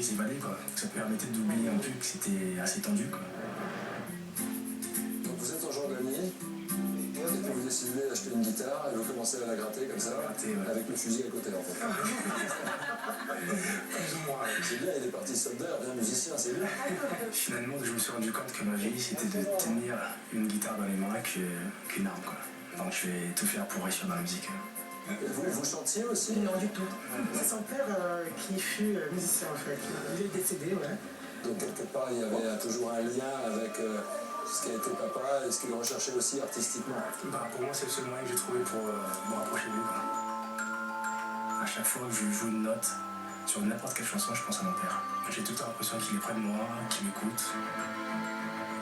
s'évader, quoi. Ça permettait d'oublier un peu que c'était assez tendu, quoi. Donc vous êtes en Jordanie, et puis vous décidez d'acheter une guitare et vous commencez à la gratter comme ça, avec le fusil à côté en fait. C'est bien, il y a des parties soldats, bien musicien, c'est bien. Finalement, je me suis rendu compte que ma vie, c'était de tenir une guitare dans les mains qu'une arme, quoi. Donc je vais tout faire pour réussir dans la musique. Et vous chantiez aussi? Non, du tout. C'est son père qui fut musicien en fait. Il est décédé, ouais. Donc quelque part, il y avait toujours un lien avec ce qu'a été papa et ce qu'il recherchait aussi artistiquement. Bah, pour moi, c'est le seul moyen que j'ai trouvé pour me rapprocher de lui, quoi. À chaque fois que je joue une note sur n'importe quelle chanson, je pense à mon père. J'ai tout le temps l'impression qu'il est près de moi, qu'il m'écoute.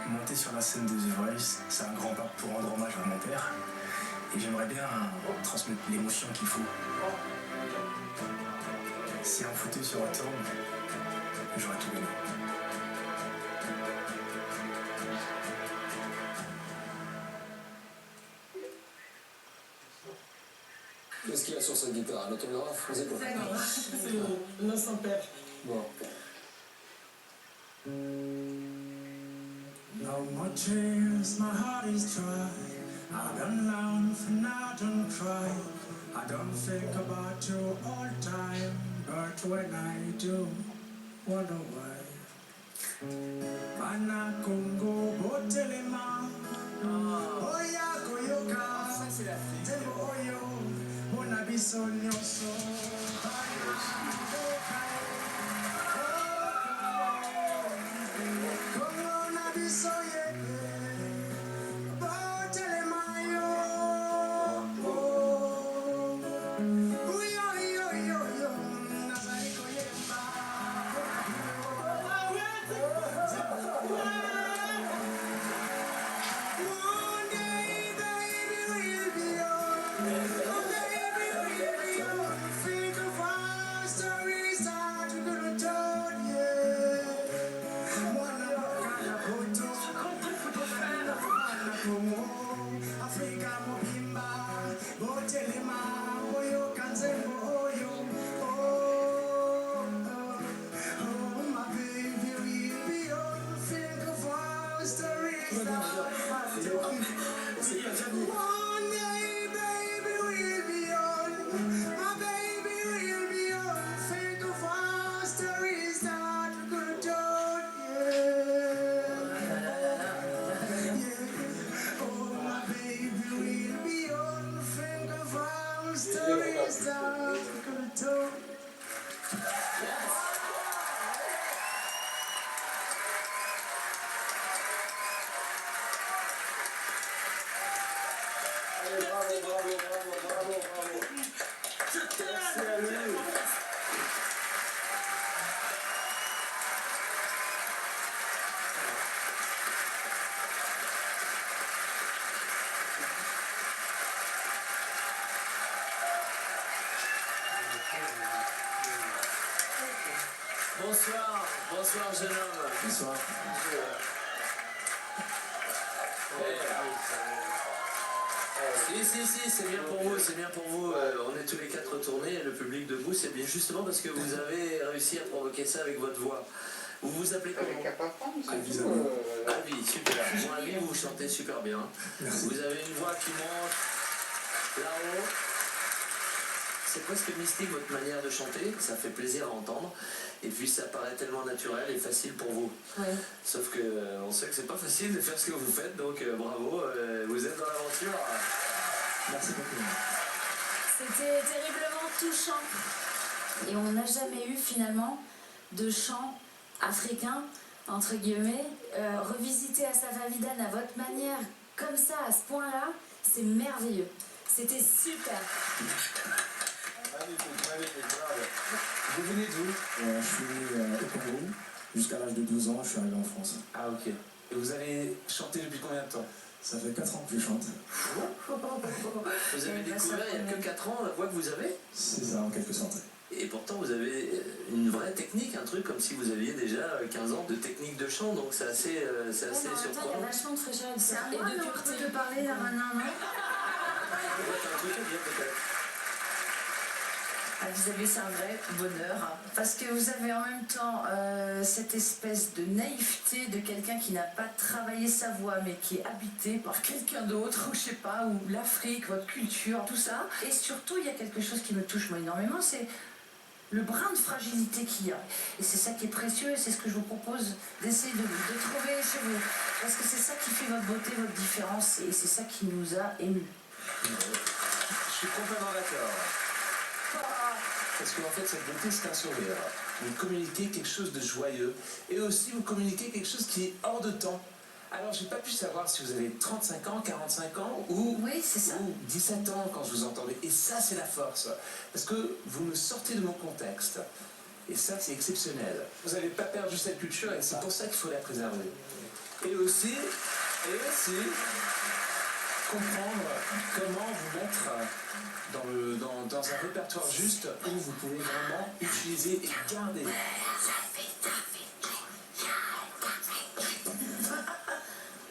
Monter sur la scène de The Voice, c'est un grand pas pour rendre hommage à mon père. Et j'aimerais bien transmettre l'émotion qu'il faut. Si un fauteuil se retourne, j'aurais tout gagné. Qu'est-ce qu'il y a sur cette guitare? Un autographe? C'est quoi? C'est non, son père. Bon. No more tears, my heart is dry. I don't laugh and I don't cry. I don't think about you all time. But when I do, wonder why. Mana Congo Botelema. Oya Koyoka. Tembo Oyo. Mona Bisonyo So. Bonsoir, bonsoir jeune homme. Bonsoir. Si, c'est bien pour vous, c'est bien pour vous. On est tous les quatre retournés, le public debout, c'est bien justement parce que vous avez réussi à provoquer ça avec votre voix. Vous vous appelez comment? Alvi, super. Bon, Alvi, vous chantez super bien. Vous avez une voix qui monte là-haut. C'est presque mystique votre manière de chanter, ça fait plaisir à entendre. Et puis ça paraît tellement naturel et facile pour vous. Ouais. Sauf que on sait que c'est pas facile de faire ce que vous faites, donc bravo, vous êtes dans l'aventure. Merci beaucoup. C'était terriblement touchant. Et on n'a jamais eu finalement de chant africain, entre guillemets, revisité à Savavidan à votre manière, comme ça, à ce point-là, c'est merveilleux. C'était super. Magnifique, bravo. Vous venez d'où? Je suis né au Congo. Jusqu'à l'âge de 12 ans, je suis arrivé en France. Ah ok. Et vous avez chanté depuis combien de temps? Ça fait 4 ans que je chante. Vous avez découvert il n'y a que 4 ans la voix que vous avez? C'est ça, en quelque sorte. Et pourtant vous avez une vraie technique, un truc comme si vous aviez déjà 15 ans de technique de chant, donc c'est assez, surprenant. Il y a vachement de fraîcheur et C'est à de moi de pureté. te parler là maintenant, non? Peut-être un truc à dire peut-être. Vous avez, c'est un vrai bonheur, hein, parce que vous avez en même temps cette espèce de naïveté de quelqu'un qui n'a pas travaillé sa voix, mais qui est habité par quelqu'un d'autre, ou je sais pas, ou l'Afrique, votre culture, tout ça. Et surtout, il y a quelque chose qui me touche moi énormément, c'est le brin de fragilité qu'il y a. Et c'est ça qui est précieux, et c'est ce que je vous propose d'essayer de trouver chez vous. Parce que c'est ça qui fait votre beauté, votre différence, et c'est ça qui nous a émus. Je suis complètement d'accord. Parce qu'en fait, cette beauté, c'est un sourire. Vous communiquez quelque chose de joyeux. Et aussi, vous communiquez quelque chose qui est hors de temps. Alors, j'ai pas pu savoir si vous avez 35 ans, 45 ans ou, oui, c'est ça. Ou 17 ans quand je vous entendais. Et ça, c'est la force. Parce que vous me sortez de mon contexte. Et ça, c'est exceptionnel. Vous n'avez pas perdu cette culture et c'est pour ça qu'il faut la préserver. Et aussi comprendre comment vous mettre dans un répertoire juste où vous pouvez vraiment utiliser et garder.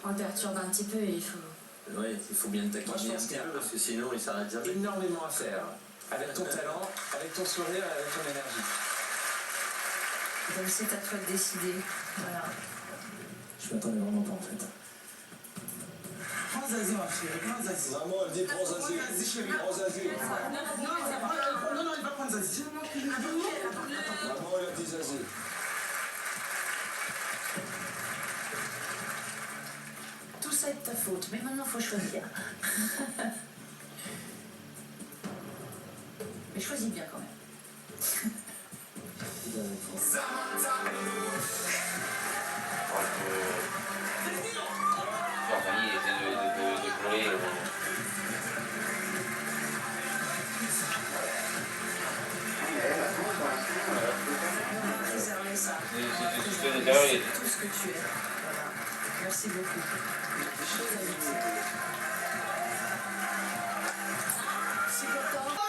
On perturbe un petit peu et il faut... Oui, il faut bien le taquiner un petit peu parce que sinon il s'arrête jamais. Énormément à faire. Avec ton talent, avec ton sourire et avec ton énergie. Donc c'est à toi de décider. Voilà. Je m'attendais vraiment pas en fait. Prends Zazie, ma chérie, prends Zazie. Maman, elle dit prends Zazie. Prends Zazie. Non, il va prendre Zazie. Maman, elle a dit Zazie. Tout ça est de ta faute, mais maintenant il faut choisir. Mais choisis bien quand même. Fanny essaie de coller. Préserver ça. C'est tout ce que l'intérieur est. Tout ce que tu es. Voilà. Merci beaucoup. Si content.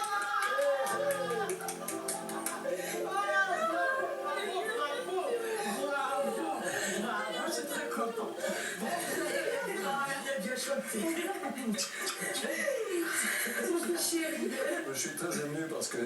Je suis très content. Il a bien chanté. Je suis très ému parce que